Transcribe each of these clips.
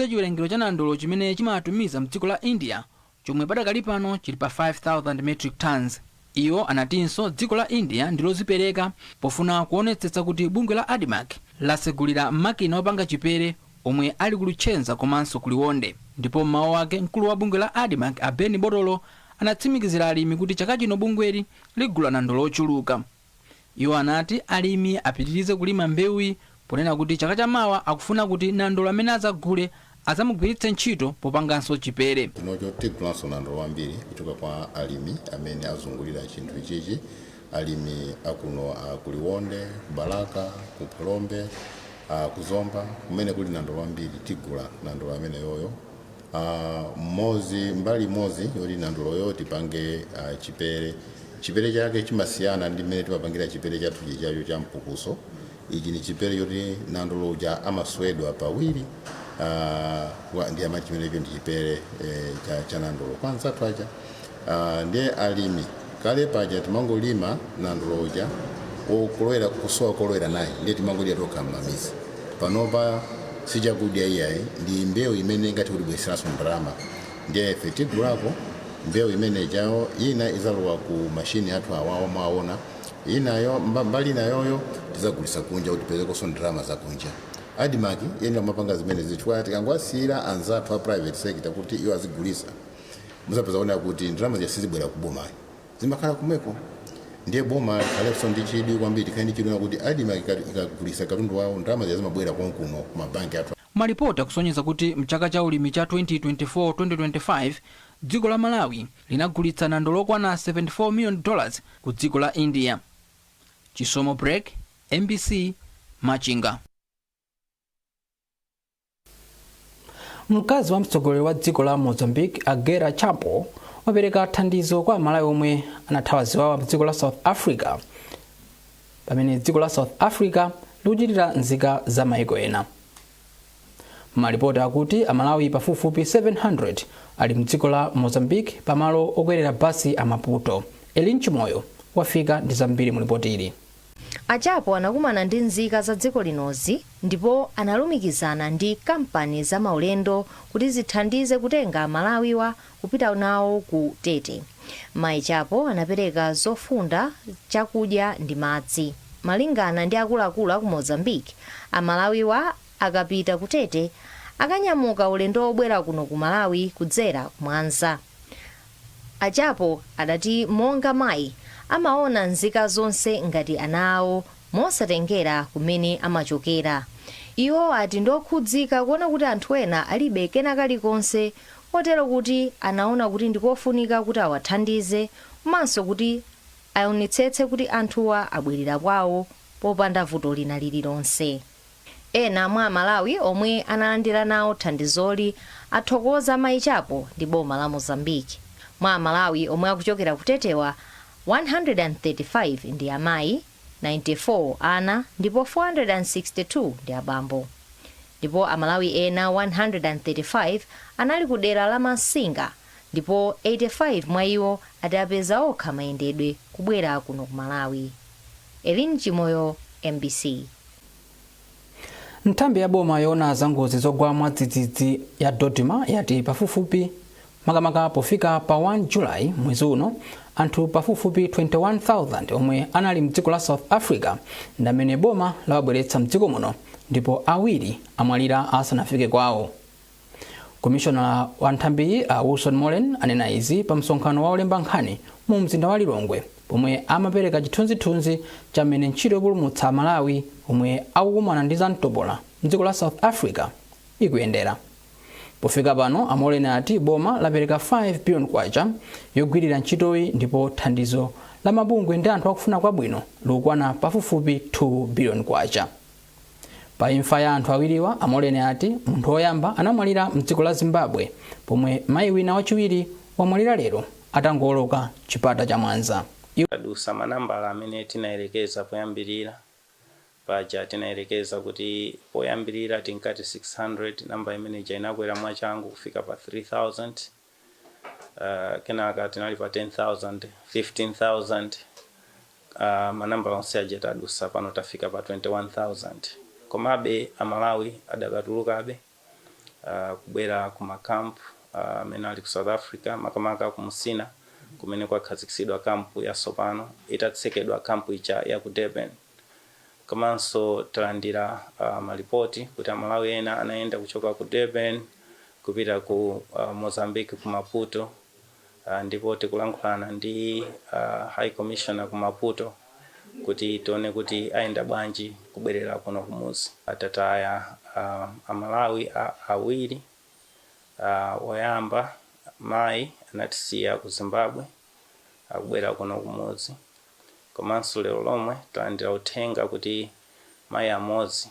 chiwerengero cha nandolo chimene chimatumiza mdziko la India chomwe padakali pano chili pa 5,000 metric tons. Iwo anatinso dziko la India ndilozipereka pofuna kuonetsetsa kuti bungwe la ADMAC lasegulira makina opanga chipere omwe ali kulutchenza komanso kuliwonde. Ndipo mmawu ake mkulu wa bungwe la ADMAC Abeni Botolo anatsimikizira alimi kuti chaka chino bungweli ligula nandolo ochuluka. Iwo anati alimi apitirize kulima mbewu ponena kuti chaka chamawa akufuna kuti nandolo amene azagule azamugwiritse ntchito popanganso chipere. Tinocho tigulanso nandolo wambiri kuchoka kwa alimi amene azungulira chinthu ichichi, alimi akuno kuliwonde, kubalaka, kupolombe, kuzomba kumene kuli nandolo wambiri tigula nandolo amene yoyo. Mbali mozi yoti nandolo yo tipange chipere chake chimasiyana ndi mmene timapangira chipere chathu chichacho cha mpukuso. Ichi ni chipere yoti nandolo ja amaswedwa pawiri ndi amati chimene ndi chipere cha nandolo kwanza twacha ndiye alimi kale paja timangolima nandolo ja okolowera kusowa kolowera naye ndiye timangolira toka mmamizi panopa sichakudya iyayi ndi mbewu imene ngati kuti bweseraso ndalama ndiye ife tigulako mbewu imene jayo ina izalowa ku mashini athu awawo mwaona inayo mbali nayoyo tizagulisa kunja kuti pezekonso ndalama za kunja. ADMAC yena mapanga zimene zitwa tikangwasira anzathu a private sector kuti iwo azigulisa muzapeza ona kuti ndalama zisizibwera kuboma zimakhala kumeko ndiye boma kaleso ndi chidi kwambiri kandi chidona kuti ADMAC ikagulisa katundu wawo ndalama zimabwera konkuno ku mabanki athu. Malipoti akusonyeza kuti mchaka cha ulimi cha 2024-2025 dziko la Malawi linagulitsa nandolo okwana $74 million ku dziko la India. Chisomo Break, MBC, Machinga. Mkazi wa mtsogoleri wa dziko la Mozambique Agera Chapo wapereka thandizo kwa Malawi omwe anathawa ziwawa mdziko la South Africa pamene dziko la South Africa likuchitira nzika za maiko ena. Malipoti akuti Amalawi pafupifupi 700 ali mdziko la Mozambique pamalo okwerera basi a Maputo. Elinchimoyo wafika ndi zambiri mu ripoti ili. Achapo anakumana ndi nzika za dziko linozi ndipo analumikizana ndi kampani za maulendo kuti zithandize kutenga Malawiwa kupita nawo ku Tete. Mayi Chapo anapereka zofunda, chakudya ndi madzi. Malingana ndi akuluakulu ku Mozambique, Amalawiwa akapita ku Tete akanyamuka ulendo obwera kuno ku Malawi kudzera Mwanza. Achapo adati monga mayi amaona nzika zonse ngati anawo mosatengera kumene amachokera. Iwo ati ndokhudzika kuona kuti anthu ena alibe kena kalikonse kotero kuti anaona kuti ndikofunika kuti awathandize komanso kuti aonetsetse kuti anthuwa abwerera kwawo popanda vuto lina lililonse. Ena mwa Malawi omwe analandira nawo thandizoli athokoza mayi Chapo ndi boma la Mozambique. Mwa Malawi omwe akuchokera kutetewa 135 ndi amayi, 94 ana ndipo 462 ndi abambo. Ndipo Amalawi ena 135 anali ku dera la Masinga ndipo 85 mwa iwo adapeza okha mayendedwe kubwera kuno ku Malawi. Elinchimoyo, MBC. Nthambi ya boma yona zangozi zogwa mwadzidzidzi ya Dodoma yati pafupifupi makamaka pofika pa 1 July mwezi uno anthu pafupifupi 21,000 omwe anali mdziko la South Africa ndamene boma lawabweretsa mdziko muno ndipo awiri amwalira asanafike kwawo. Commissioner wa nthambi Wilson Molen anena izi pa msonkhano wa olemba nkhani mu mzinda wa Lilongwe pomwe amapereka chithunzithunzi chamene ntchito yopulumutsa Malawi omwe akukumana ndi zamtopola mdziko la South Africa ikuyendera. Pofika pano Molen ati boma lapereka 5 billion kwacha yogwirira ntchitoyi ndipo thandizo la mabungwe ndi anthu akufuna kwabwino likukwana pafupifupi 2 billion kwacha. Pa imfa ya anthu awiriwa Molen ati munthu woyamba anamwalira mdziko la Zimbabwe pomwe mayi wina wachiwiri wamwalira lero atangoloka chipata cha Mwanza. Adusa manambala amene tinayerekeza poyambirira paja tinayerekeza kuti poyambirira tinkati 600 namba imene inakwera mwachangu kufika pa 3000 kenaka tinali pa 10,000 15,000 manambala onse aja adusa pano tafika pa 21,000 komabe Amalawi adakatulukabe kubwera ku makampu amene ali ku South Africa makamaka ku Musina kumene kwakhazikitsidwa kampu ya sopano itatsekedwa kampu ija ya ku Durban. Komanso talandira malipoti kuti Amalawi ena anaenda kuchoka ku Durban kupita ku Mozambique ku Maputo, ndipo tikulankhulana ndi High Commissioner ku Maputo kuti tione kuti aenda bwanji kubwerera kuno kumuzi. Atataya Amalawi awiri, woyamba mayi anatisiya ku Zimbabwe akubwera kuno kumuzi. Komanso lero lomwe talandira uthenga kuti mayi amodzi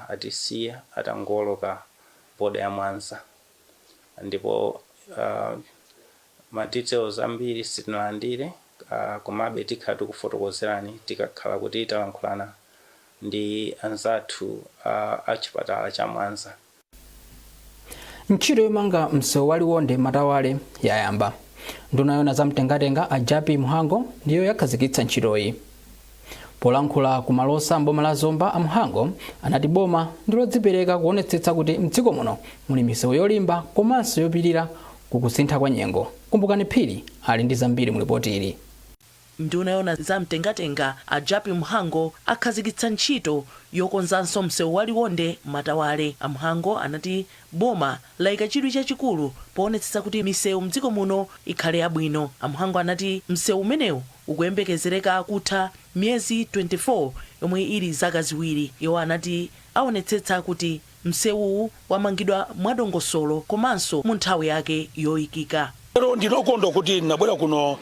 atisiya atangoloka boda ya Mwanza, ndipo details ambiri sitinalandire, komabe tikhala tikufotokozerani tikakhala kuti talankhulana ndi anzathu a chipatala cha Mwanza. Ntchito yomanga msewu waliwonde Matawale yayamba. Nduna yona zamtengatenga Ajapi Mhango ndiyo yakhazikitsa ntchitoyi. Polankhula ku malosa mboma la Zomba a Mhango anati boma ndilodzipereka kuonetsetsa kuti mdziko muno muli misewu yolimba komanso yopirira kukusintha kwa nyengo. Kumbukani Phiri ali ndi zambiri mu ripoti ili. Nduna yona zamtengatenga Ajapi Mhango akhazikitsa ntchito yokonzanso msewu waliwonde Matawale. Mhango anati boma laika chidwi chachikulu poonetsetsa kuti misewu mdziko muno ikhale yabwino. Mhango anati msewu umenewu ukuyembekezereka kutha miyezi 24 yomwe ili zaka ziwiri. Iwo anati aonetsetsa kuti msewu wamangidwa mwadongosolo komanso mu nthawi yake yoyikika. Ndinokondo kuti nabwera kuno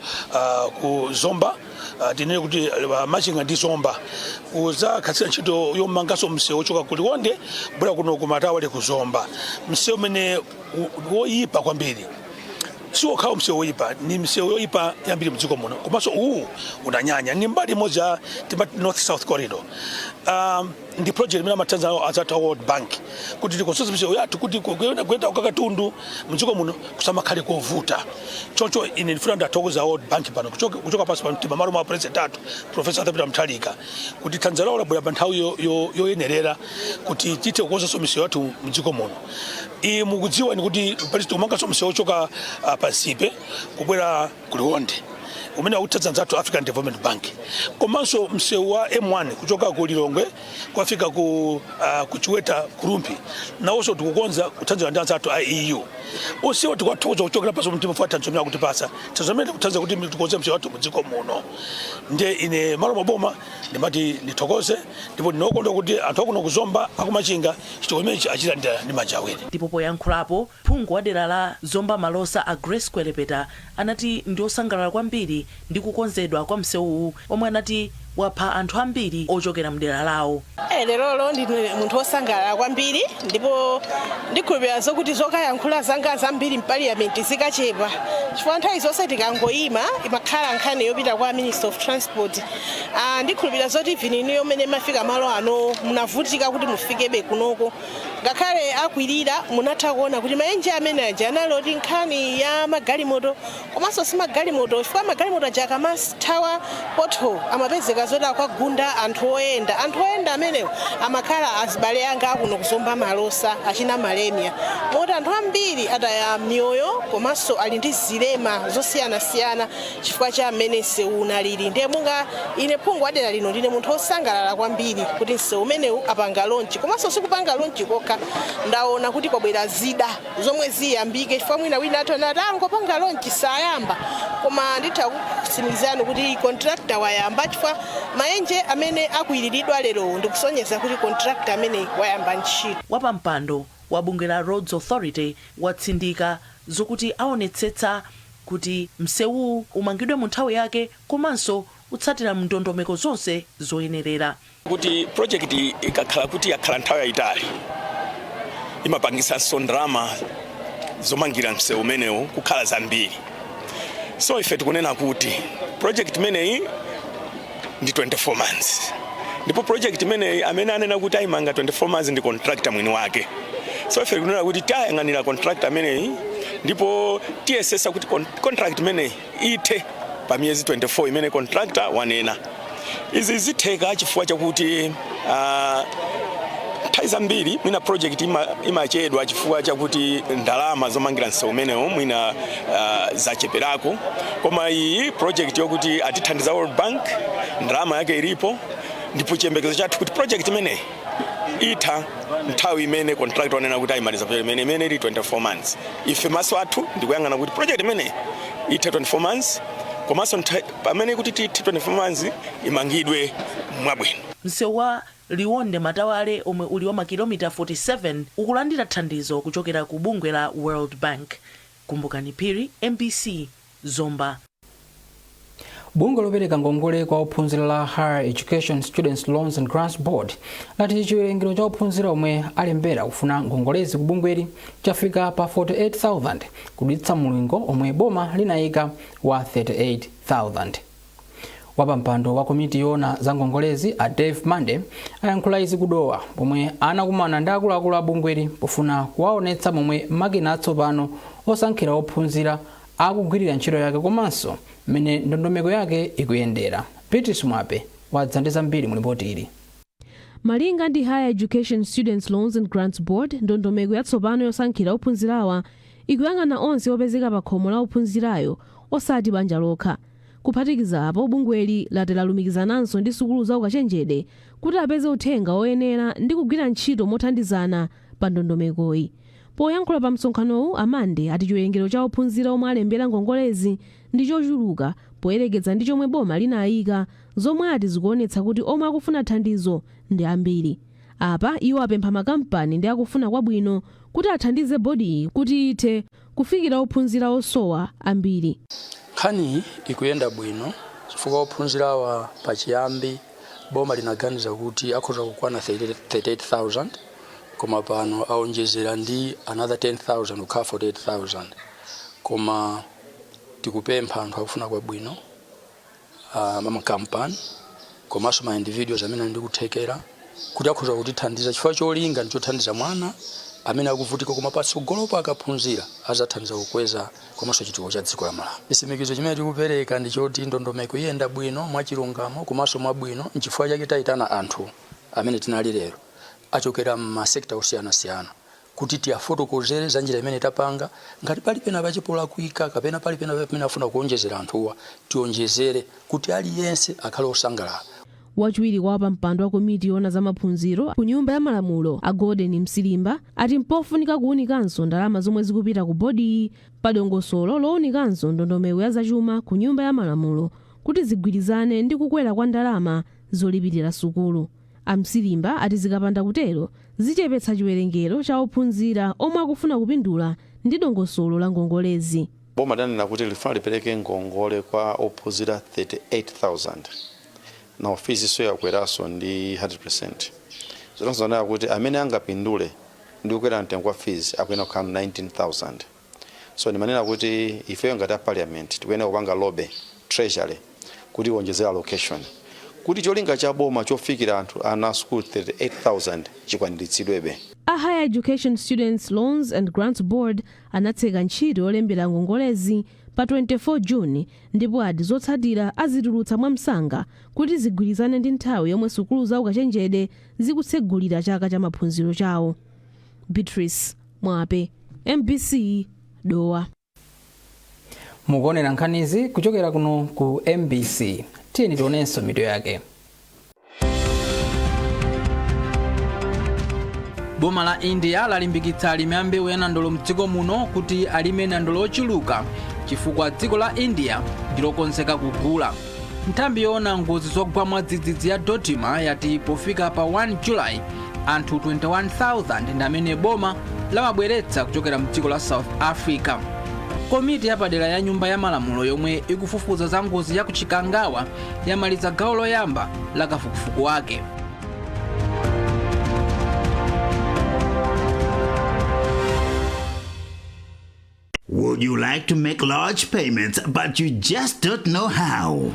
ku Zomba, tinene kuti machinga ndi Zomba kuzakhazikitsa ntchito yomanganso msewu ochoka ku Liwonde bwera kuno ku Matawale ku Zomba. Msewu umene woyipa kwambiri, si okhawo msewu woyipa, ni msewu yoyipa yambiri mdziko muno, komanso unanyanya ni mbali imodzi ya North South Corridor. Ndi project imene amatanzania azatu a World Bank kuti tikonzetse msewu yathu kuti kuyenda ukakatundu mdziko muno kusamakhale kovuta. Choncho ine ndifuna ndathokoza World Bank pano kuchoka pasi pa mtima malo mwa president athu Professor Zabita Mthalika kuti Tanzania ulabwera pa nthawi yoyenerera kuti tite kukonzanso misewu yathu mdziko muno. Mukudziwa ni kuti president umanganso msewu ochoka pansipe kubwera ku Liwonde umene akuthandiza athu African Development Bank, komanso msewu wa M1 kuchoka ku Lilongwe kwafika ku Chiweta Kurumpi nawonso tikukonza kuthandiza ndi athu a EU. Osiwo tikwathokoza kuchokera paso mtima fa Tanzania kutipasa tazamene kuthandiza kuti tikonze msewu wathu mdziko muno. Ndiye ine malo maboma ndimati ndithokoze, ndipo ndinokonda kuti anthu akuno ku Zomba akumachinga chito imenechi achitandira ndi manja awiri. Ndipo poyankhulapo phungu wa dera la Zomba Malosa a Grace Kwelepeta anati ndiosangalala kwambiri ndi kukonzedwa kwa msewu omwe anati wapha anthu ambiri ochokera mdera lawo. Lero ndi munthu wosangalala kwambiri, ndipo ndikhulupirira zokuti zokayankhula zanga zambiri m'parliament zikachepa chifukwa nthawi zonse tikangoyima imakhala nkhani yopita kwa Minister of Transport. Ndikhulupirira zoti vinini yomene mafika malo ano munavutika kuti mufikebe kunoko, ngakhale akwirira munatha kuona kuti maenje amene aja analoti nkhani ya magalimoto komanso si magalimoto, chifukwa magalimoto aja akamathawa potho amapezeka zoti akagunda anthu oyenda amenewo amakhala azibale anga akuno kuzomba Malosa achina malemia moti anthu ambiri ataya mioyo komanso ali ndi zilema zosiyanasiyana chifukwa cha amene msewu unalili. Ndiye munga ine phungu wa dera lino ndine munthu wosangalala kwambiri kuti msewu umenewu apanga lonchi, komanso sikupanga lonchi kokha, ndaona kuti kwabwera zida zomwe ziyambike chifukwa mwina wina atonati angopanga lonchi sayamba, koma nditha kusimikizani kuti contractor wayamba chifukwa maenje amene akuyiriridwa lero ndikusonyeza kuti contractor amene wayamba ntchito. Wapampando wa bungwe la Roads Authority watsindika zokuti aonetsetsa kuti msewu umangidwe mu nthawi yake komanso utsatira ndondomeko zonse zoyenerera. Kuti project ikakhala kuti yakhala nthawi yayitali imapangisa ndalama zomangira msewu umenewu kukhala zambiri. So ife tikunena kuti project imeneyi ndi 24 months. Ndipo project imeneyi amene anena kuti ayimanga 24 months ndi contractor mwini wake. So ife tikunena kuti tayang'anira contractor imeneyi ndipo tiyesesa kuti contract imeneyi ithe pa miyezi 24 imene contractor wanena. Izi zitheka chifukwa chakuti nthawi zambiri mwina project imachedwa chifukwa chakuti ndalama zomangira msewu umenewo mwina zacheperako, koma iyi project yokuti atithandiza World Bank ndalama yake ilipo, ndipo chiyembekezo chathu kuti project imeneyi itha nthawi imene contract wanena kuti ayimaliza project imene ili 24 months. Ife maso athu ndikuyang'ana kuti project imene itha 24 months, komanso pamene kuti 24 months imangidwe mwabwino. Msewu wa Liwonde Matawale omwe uli wa makilomita 47 ukulandira thandizo kuchokera ku bungwe la World Bank. Kumbukani Phiri, MBC, Zomba. Bungwe lopereka ngongole kwa ophunzira la Higher Education Students Loans and Grants Board lati chiwerengero cha ophunzira omwe alembera kufuna ngongolezi ku bungweli chafika pa 48,000 kudutsa mulingo omwe boma linayika wa 38,000. Wapampando wa komiti yona za ngongolezi a Dave Mande ayankhula izi kudowa pomwe anakumana ndi akuluakulu a bungweli pofuna kuwaonetsa momwe makina atsopano osankhira ophunzira akugwirira ntchito yake komanso mmene ndondomeko yake ikuyendera. Peter Mwape wadzandiza mbiri mulipoti ili. Malinga ndi Higher Education Students Loans and Grants Board, ndondomeko yatsopano yosankhira ophunzirawa ikuyang'ana onse opezeka pa khomo la ophunzirayo osati banja lokha. Kuphatikiza apo bungweli lati lalumikizananso ndi sukulu za ukachenjede kuti apeze uthenga oyenera ndi kugwira ntchito mothandizana pa ndondomekoyi. Poyankhula pa msonkhanowu, Amande ati chiwerengero cha ophunzira omwe alembera ngongolezi ndi chochuluka poyerekeza ndi chomwe boma linayika, zomwe ati zikuonetsa kuti omwe akufuna thandizo ndi ambiri. Apa iwo apempha makampani ndi akufuna kwabwino kuti athandize bodi kuti ithe kufikira ophunzira osowa ambiri. Nkhani ikuyenda bwino chifukwa ophunzirawa pachiyambi boma linaganiza kuti akhoza kukwana 38,000 koma pano aonjezera ndi another 10,000 ukhala 48,000. Koma tikupempha anthu akufuna kwabwino makampani komanso ma individuals amene ndi kuthekera kuti akhoza kutithandiza chifukwa cholinga ndi chothandiza mwana amene akuvutika koma patsogolo pa akaphunzira azathandiza kukweza komanso chitukuko cha dziko la Malawi. Chitsimikizo chimene tikupereka ndi choti ndondomeko iyenda bwino mwachilungamo komanso mwabwino nchifukwa chake tayitana anthu amene tinali lero achokera m'masekta osiyanasiyana kuti tiyafotokozere za njira imene tapanga, ngati pali pena pachipola kuika kapena pali pena pamene afuna kuonjezera anthuwa tionjezere kuti aliyense akhale osangalala. Wachiwiri kwa pampando wa komiti yona za maphunziro ku nyumba ya malamulo a Gordon Msilimba ati mpofunika kuunikanso ndalama zomwe zikupita ku bodi pa dongosolo lounikanso ndondomeko ya zachuma ku nyumba ya malamulo kuti zigwirizane ndi kukwera kwa ndalama zolipirira sukulu. Amsilimba ati zikapanda kutero zichepetsa chiwerengero cha ophunzira omwe akufuna kupindula ndi dongosolo la ngongolezi. Boma danena kuti lifuna lipereke ngongole kwa ophunzira 38,000. Na ofisi so yakweraso ndi 100%. Zonazonera kuti amene angapindule ndi kukwera mtengo kwa fees akuyena kukhala 19,000. So ni manena kuti ifeyo ngati parliament tikuyena kupanga lobby treasury kuti wonjezera allocation. Kuti cholinga cha boma chofikira anthu ana school 38,000 chikwaniritsidwebe. A Higher Education Students Loans and Grants Board anatseka ntchito yolembera ngongolezi pa 24 Juni ndipo ati zotsatira azitulutsa mwamsanga kuti zigwirizane ndi nthawi yomwe sukulu za ukachenjede zikutsegulira chaka cha maphunziro chawo. Beatrice Mwape, MBC, Dowa. Mukuonera nkhanizi kuchokera kuno ku MBC. Tiyeni tionenso mitu yake. Boma la India lalimbikitsa alimi a mbewu ya nandolo mdziko muno kuti alime nandolo ochuluka chifukwa dziko la India ndilokonzeka kugula. Nthambi yoona ngozi zogwa mwadzidzidzi ya Dodoma yati pofika pa 1 July anthu 21,000 ndi amene boma lamabweretsa kuchokera mdziko la South Africa. Komiti yapadera ya nyumba ya malamulo yomwe ikufufuza za ngozi ya kuchikangawa yamaliza gawo loyamba la kafukufuku wake. Would you like to make large payments but you just don't know how?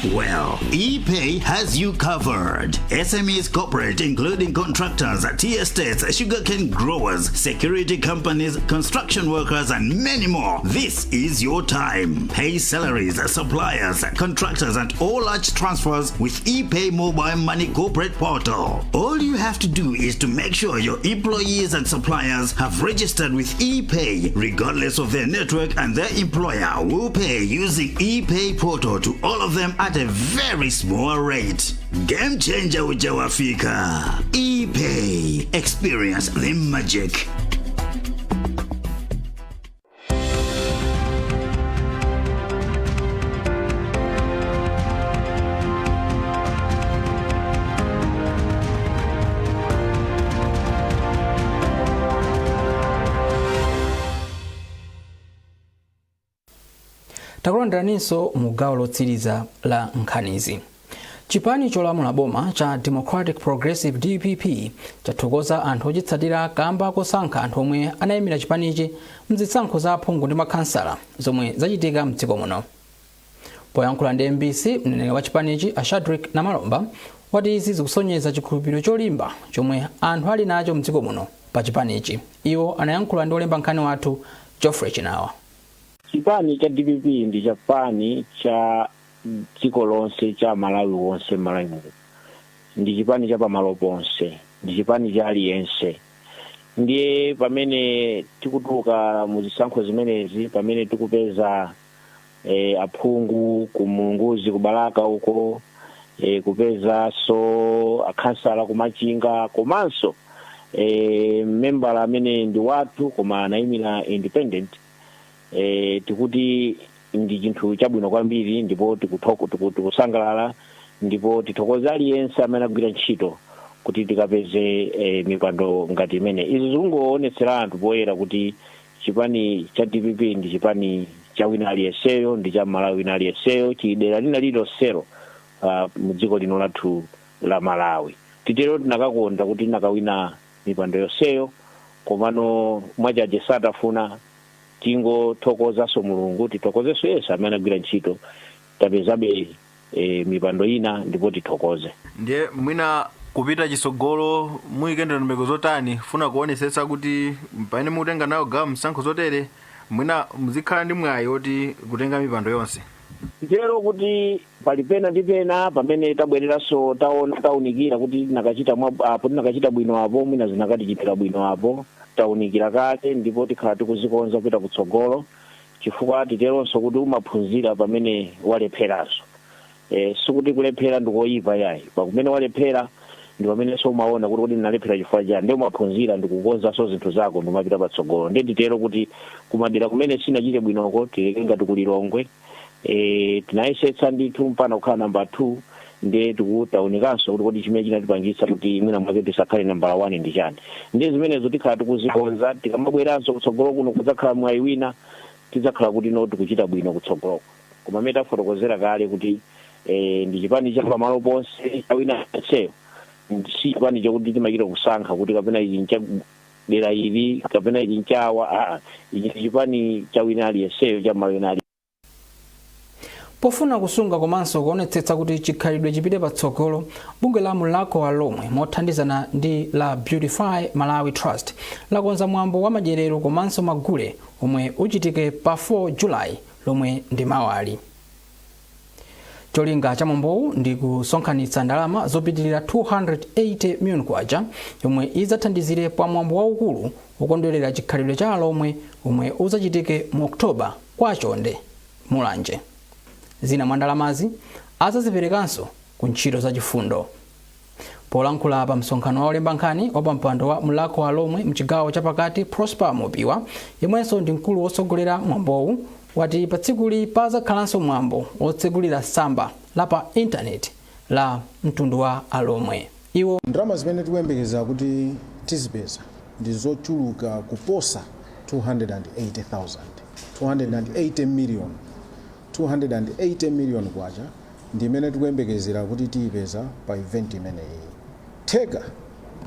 Well, ePay has you covered. SMEs corporate, including contractors, tea estates, sugarcane growers, security companies, construction workers, and many more. This is your time. Pay salaries, suppliers, contractors, and all large transfers with ePay mobile money corporate portal. All you have to do is to make sure your employees and suppliers have registered with ePay, regardless of their network, and their employer will pay using ePay portal to all of them at a very small rate. Game changer ujawafika. ePay. Experience the magic. takulandiraniso mu gawo lotsiriza la nkhanizi. Chipani cholamula boma cha Democratic Progressive DPP chathokoza anthu ochitsatira kamba kosankha anthu omwe anayimira chipanichi mzisankho za aphungu ndi makhansala zomwe zachitika mdziko muno. Poyankhula ndi MBC, mneneri wa chipanichi Ashadrick Namalomba wati izi zikusonyeza chikhulupiriro cholimba chomwe anthu ali nacho mdziko muno pa chipanichi. Iwo anayankhula ndi olemba nkhani wathu Geoffrey Chinawa. Chipani cha DPP ndi chipani cha dziko lonse cha Malawi wonse Malawi. Ndi chipani cha pamalo ponse, ndi chipani cha aliyense. Ndiye pamene tikutuluka mu zisankho zimenezi, pamene tikupeza aphungu kumulunguzi kubalaka uko, kupeza so akhansala kumachinga komanso membala amene ndi wathu koma anayimira independent. Tikuti ndi chinthu chabwino kwambiri, ndipo tikusangalala, ndipo tithokoza aliyense amene agwira ntchito kuti tikapeze mipando ngati imene. Izi zikungoonetsera anthu poyera kuti chipani cha DPP ndi chipani cha wina aliyenseyo, ndi cha Malawi wina aliyenseyo, chidera lina lililonselo mu dziko lino lathu la Malawi. Titero tinakakonda kuti nakawina mipando yonseyo, komano mwajaje satafuna tingo thokozaso Mulungu, tithokozeso Yesu amene agwira ntchito tapezabe mipando ina ndipo tithokoze. Ndiye mwina kupita chisogolo muyikende ndondomeko zotani funa kuonesetsa kuti pamene mutenga nawo gawo msankho zotere mwina muzikhala ndi mwayi oti kutenga mipando yonse. Ndero kuti palipena ndi pena pamene tabwereranso taunikira kuti nakachita bwino apo, mwina zinakatichitira bwino apo, taunikira kale ndipo tikhala tikuzikonza kupita kutsogolo, chifukwa titeronso kuti umaphunzira pamene walepheranso. Sikuti kulephera ndikoyipa yayi, pamene walephera ndi pamene so umaona kuti ndinalephera chifukwa chani, ndi umaphunzira ndikukonzanso zinthu zako ndimapita patsogolo. Ndi nditero kuti kumadera kumene sinachite bwinoko tilekenga tikulilongwe, tinayesetsa ndithu mpana kukhala namba 2, ndiye tikutaunikanso kuti chimene chinatipangitsa kuti mwina mwake tisakhale namba 1 ndi chani. Ndi zimenezo tikhala tikuzikonza, tikamabweranso kutsogolo kuno kudzakhala mwayi wina tidzakhala kuti no tikuchita bwino kutsogoloko. Koma amene tafotokozera kale kuti ndi chipani cha pamalo ponse cha wina aliyenseyo, si chipani chokuti timachita kusankha kuti kapena ichi ncha dera ili kapena ichi nchawa, ichi ndi chipani cha wina aliyenseyo cha Malawi wina. Pofuna kusunga komanso kuonetsetsa kuti chikhalidwe chipite patsogolo, bungwe la Mulako Alomwe mothandizana ndi la Beautify Malawi Trust lakonza mwambo wa madyerero komanso magule omwe uchitike pa 4 July lomwe ndi mawali. Cholinga cha mwambowu ndi kusonkhanitsa ndalama zopitirira 280 million kwacha yomwe idzathandizire pa mwambo waukulu wokondwerera chikhalidwe cha Alomwe omwe udzachitike mu Oktoba kwa Chonde Mulanje. Zina mwa ndalamazi adzaziperekanso ku ntchito za chifundo. Polankhula pa msonkhano wa olemba nkhani wa pampando wa Mulako Alomwe mchigawo chapakati, Prosper Mopiwa yemwenso ndi mkulu wotsogolera mwambowu wati pa tsikuli pazakhalanso mwambo wotsegulira samba la pa intaneti la mtundu wa Alomwe. Iwo ndalama zimene tikuyembekeza kuti tizipeza ndi zochuluka kuposa 280 million kwacha ndi imene tikuyembekezera kuti tiyipeza pa event imeneyi. Theka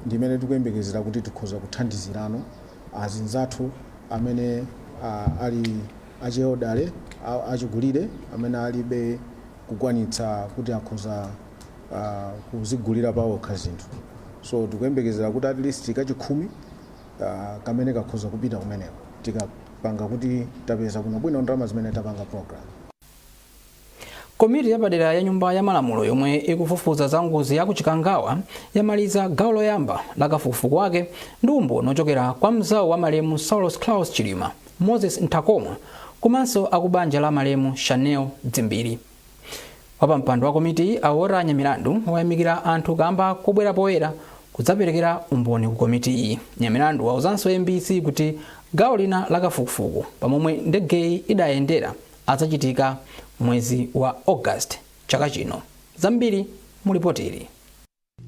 ndi imene tikuyembekezera kuti tikhoza kuthandizirano azinzathu amene ali achiodale achigulire amene alibe kukwanitsa kuti akhoza kuzigulira pawokha zinthu. So tikuyembekezera kuti at least kachikhumi kamene kakhoza kupita kumeneko tikapanga kuti tapeza bwinobwino ndalama zimene tapanga program. Komiti yapadera ya nyumba ya malamulo yomwe ikufufuza za ngozi ya kuchikangawa yamaliza gawo loyamba la kafukufuku wake ndi umboni ochokera kwa mzawu wa malemu Saulos Claus Chilima, Moses Ntakomwa komanso akubanja la malemu Chanel Dzimbiri. Wapampando wa komiti awora Nyamilandu wayamikira anthu kamba kubwera poyera kudzaperekera umboni ku komiti iyi. Nyamilandu wauzanso MBC kuti gawo lina la kafukufuku pamomwe ndegeyi idayendera adzachitika mwezi wa August chaka chino. Zambiri mulipotiri.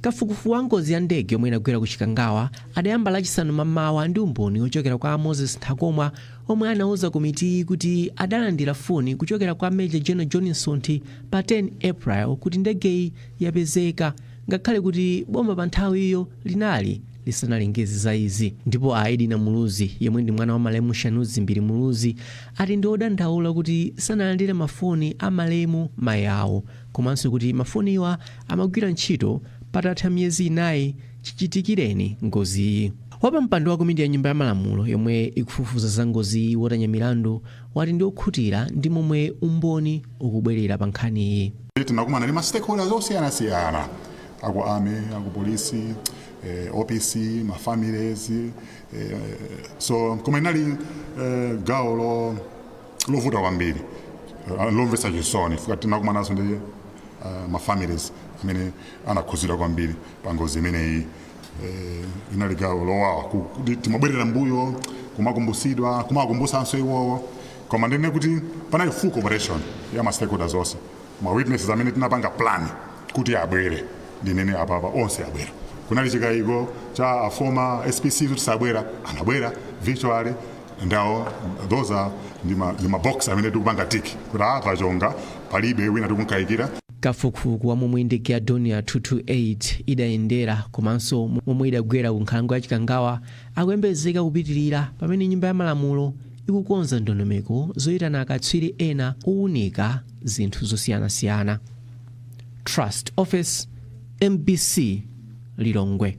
Kafukufuku wa ngozi ya ndege yomwe inagwera ku Chikangawa adayamba lachisanu mamawa ndi umboni ochokera kwa Moses Ntakomwa omwe anauza komiti kuti adalandira foni kuchokera kwa Major General John Sonti pa 10 April kuti ndegeyi yapezeka, ngakhale kuti boma pa nthawi iyo linali lisanalengeze za izi. Ndipo Aidina Muluzi yemwe ndi mwana wa malemu Chanel Dzimbiri Muluzi ati ndi odandaula kuti sanalandire mafoni a malemu mayawo, komanso kuti mafoniwa amagwira ntchito patatha miyezi 4 chichitikireni ngoziyi. Wapampando wa komiti ya nyumba ya malamulo yomwe ikufufuza za ngoziyi wota Nyamilandu wati ndi okhutira ndi momwe umboni ukubwerera pa nkhaniyi. Tinakumana ndi ma stakeholders osiyanasiyana, aku army, aku polisi, OPC, ma families, so koma inali gawo lovuta kwambiri, lomvetsa chisoni fuka tinakumanaso ndi ma families amene anakhuzidwa kwambiri pa ngozi imeneyi. Inali gawo lowawa kuti timabwerera mbuyo kumakumbusidwa kumakumbusanso iwowo, koma ndine kuti panali full cooperation ya ma stakeholders onse, ma witnesses amene tinapanga plan kuti abwere ndinene apapa onse abwera. Kunali chikayiko cha a former SPC kuti sabwera, anabwera virtually, ndawo those are ndi ma box amene tikupanga tiki kuti apa chonga palibe wina tikunkayikira. Kafukufuku wa momwe ndege ya Donia 228 idayendera komanso momwe idagwera ku nkhalango ya Chikangawa akuyembezeka kupitirira pamene nyumba ya malamulo ikukonza ndondomeko zoyitana akatswiri ena owunika zinthu zosiyanasiyana. Trust Office, MBC, Lilongwe.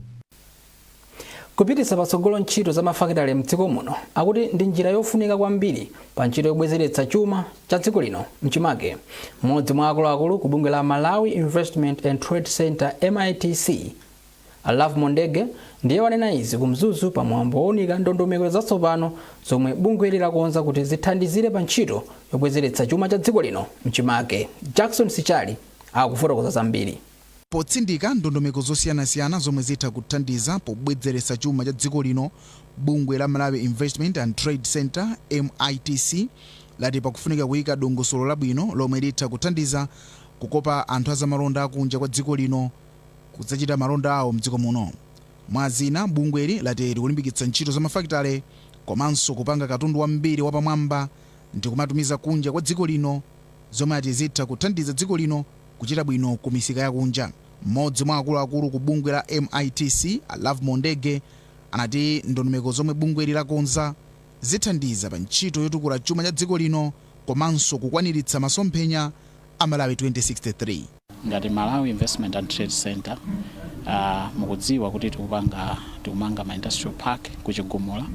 Kupititsa patsogolo ntchito za mafakitale mdziko muno akuti ndi njira yofunika kwambiri pa ntchito yobwezeretsa chuma cha dziko lino mchimake. Mmodzi mwa akuluakulu ku bungwe la Malawi Investment and Trade Center MITC, Love Mondege, ndiye wanena izi kumzuzu pa mwambo owunika ndondomeko zatsopano zomwe bungwe lilakonza kuti zithandizire pa ntchito yobwezeretsa chuma cha dziko lino mchimake. Jackson Sichali akufotokoza zambiri. Potsindika ndondomeko zosiyanasiyana zomwe zitha kuthandiza pobwezeretsa chuma cha dziko lino, bungwe la Malawi Investment and Trade Center MITC lati pakufunika kuyika dongosolo labwino lomwe litha kuthandiza kukopa anthu azamalonda akunja kwa dziko lino kudzachita malonda awo mdziko muno. Mwazina bungweli lati likulimbikitsa ntchito za mafakitale komanso kupanga katundu wambiri wapamwamba ndi kumatumiza kunja kwa dziko lino zomwe ati zitha kuthandiza dziko lino kuchita bwino ku misika yakunja. Mmodzi mwa akuluakulu ku bungwe la MITC, Love Mondege, anati ndondomeko zomwe bungwe lilakonza zithandiza pa ntchito yotukula chuma cha dziko lino komanso kukwaniritsa masomphenya a Malawi 2063. Ngati Malawi Investment and Trade Center mukudziwa kuti tikumanga ma industrial park kuchigumula.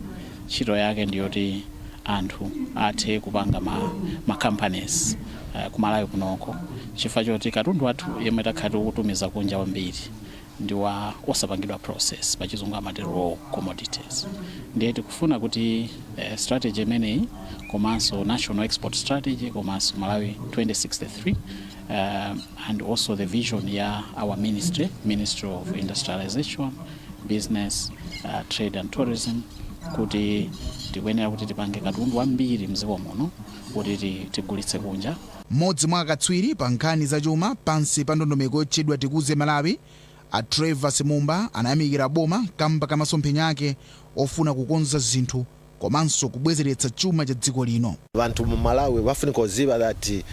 Ntchito yake ndiyoti anthu athe kupanga ma companies kumalawi kunoko, chifukwa choti katundu wathu yemwe takhati kutumiza kunja wambiri ndi wa osapangidwa process pachizungu amati raw commodities. Ndiye tikufuna kuti strategy imeneyi komanso national export strategy komanso Malawi 2063 and also the vision ya our Ministry of Industrialization, Business, Trade and Tourism, kuti tikuyenera kuti tipange katundu wambiri mdziko muno kuti tigulitse kunja. Mmodzi mwa akatswiri pa nkhani za chuma pansi pa ndondomeko yotchedwa Tikuze Malawi, a Trevor Simumba, anayamikira boma kamba ka masomphenya ake ofuna kukonza zinthu komanso kubwezeretsa chuma cha dziko lino. Vantu mu Malawi vafunika kuziva that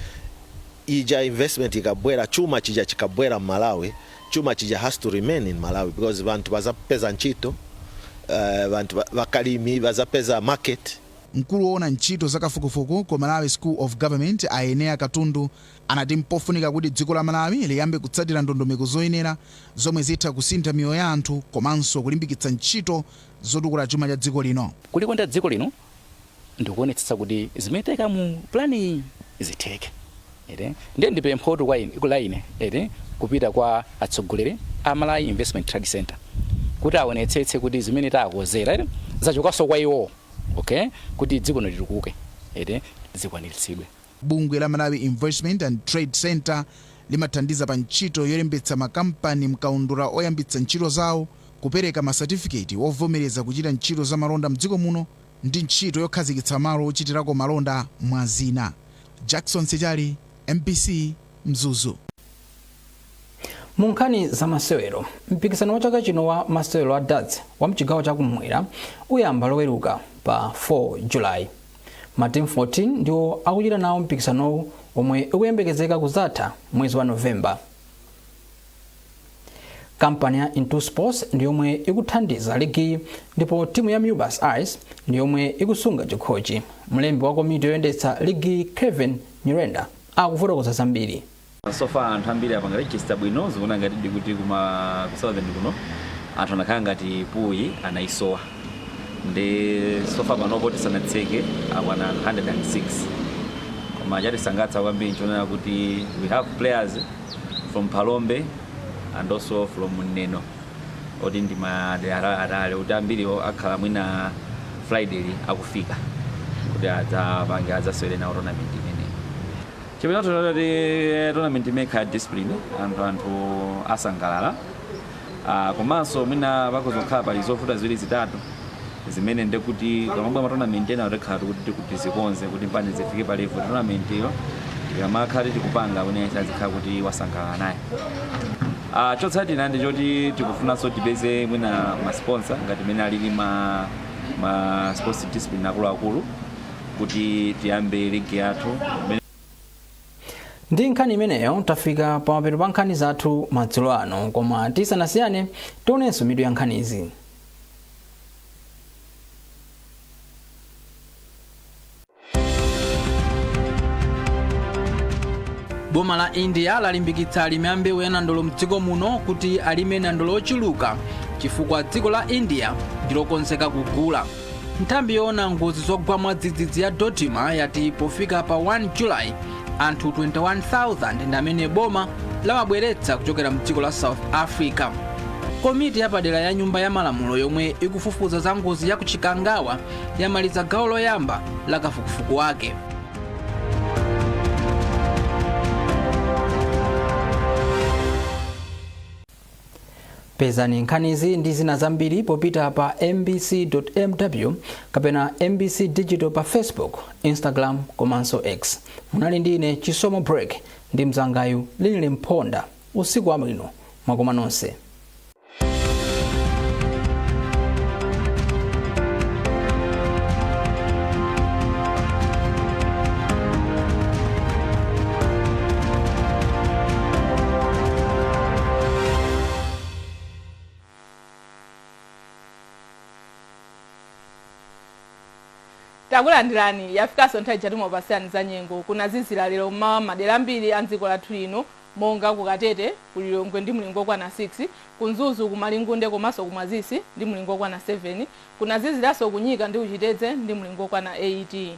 ija investment ikabwera, chuma chija chikabwera mu Malawi, chuma chija has to remain in Malawi because vantu vazapeza ntchito, vantu vakalimi vazapeza market. mkulu woona ntchito za kafukufuku ku Malawi School of Government Ayenea Katundu anati mpofunika kuti dziko la Malawi liyambe kutsatira ndondomeko zoyenera zomwe zitha kusintha miyoyo ya anthu komanso kulimbikitsa ntchito zotukula chuma cha dziko lino. Kulikonda dziko lino ndikuonetsetsa kuti zimeteka mu plani zitheke. Ndiye ndipemphotu kwa ine ikulaine kupita kwa atsogoleri a Malawi Investment Trade Center kuti aonetsetse kuti zimene takozera zachokaso kwa iwo kuti dziko litukuke zikwaniritsidwe. Bungwe la Malawi Investment and Trade Center limathandiza pa ntchito yolembetsa makampani mkaundula oyambitsa ntchito zawo, kupereka masatifiketi ovomereza kuchita ntchito za malonda mdziko muno ndi ntchito yokhazikitsa malo ochitirako malonda mwa zina. Jackson Sejali, MPC Mzuzu. Mu nkhani za masewero, mpikisano wa chaka chino wa masewero a darts wa mchigawo chakumwera uyamba loweruka pa 4 July. Matimu 14 ndiwo akuchita nawo mpikisano omwe ukuyembekezeka kuzatha mwezi wa Novemba. Kampani ya Into Sports ndiyomwe ikuthandiza ligi, ndipo timu ya Mubas Eyes ndiyomwe ikusunga chikhochi. Mlembi wa komiti yoyendetsa ligi Kevin Nyirenda akufotokoza zambiri. So far anthu ambiri apanga register bwino zikuona ngati kuti kuma Southern kuno anthu anakhala ngati puyi anaisowa. Ndi so far panopo tisanatseke akwana 106. Koma chatisangalatsa kwambiri nchonena kuti we have players from Palombe and also from Neno. Oti ndi madera kuti ambiri akhala mwina Friday akufika kuti adzapange adzasewere na tournament imene. Chipinato tournament imekha discipline anthu asangalala. Komanso mwina pakuzokhala pali zofuta ziwiri zitatu zimene ndekuti pamabwa tournament ena otekhala kuti zikonze kuti mpani zifike pa level tournament iyo ikamakhala tikupanga kuti azikhala kuti wasangalala naye. Chotsatira ndi choti tikufunanso tipeze mwina ma sponsor ngati mene alili ma sports discipline akuluakulu kuti tiyambe ligi yathu. Ndi nkhani imeneyo tafika pa mapeto pa nkhani zathu madzulo ano, koma tisanasiyane tionenso mitu ya nkhanizi. Boma la India lalimbikitsa alimi a mbewu ya nandolo mdziko muno kuti alime nandolo ochuluka chifukwa dziko la India ndilokonzeka kugula. Nthambi yoona ngozi zogwa mwadzidzidzi ya Dotima yati pofika pa 1 July anthu 21,000 ndi amene boma lamabweretsa kuchokera mdziko la South Africa. Komiti yapadera ya nyumba ya malamulo yomwe ikufufuza za ngozi ya kuchikangawa yamaliza gawo loyamba la kafukufuku wake. Pezani nkhanizi ndi zina zambiri popita pa mbc.mw kapena mbc digital pa Facebook, Instagram komanso X. Munali ndine Chisomo Break ndi mzangayu Linile Mponda. Usiku wabwino mwakoma nonse. Takulandirani yafikaso nthawi jatu mopasiyani za nyengo. Kuna zizira lero mmawa madera ambiri a dziko lathu lino monga ku Katete kuli Lilongwe ndi mlingo kwana 6, ku Nzuzu ku Malingunde komanso ku Mwazisi ndi mlingo kwana 7, kuna ziziranso kunyika ndi Uchitedze ndi mlingo kwana 8.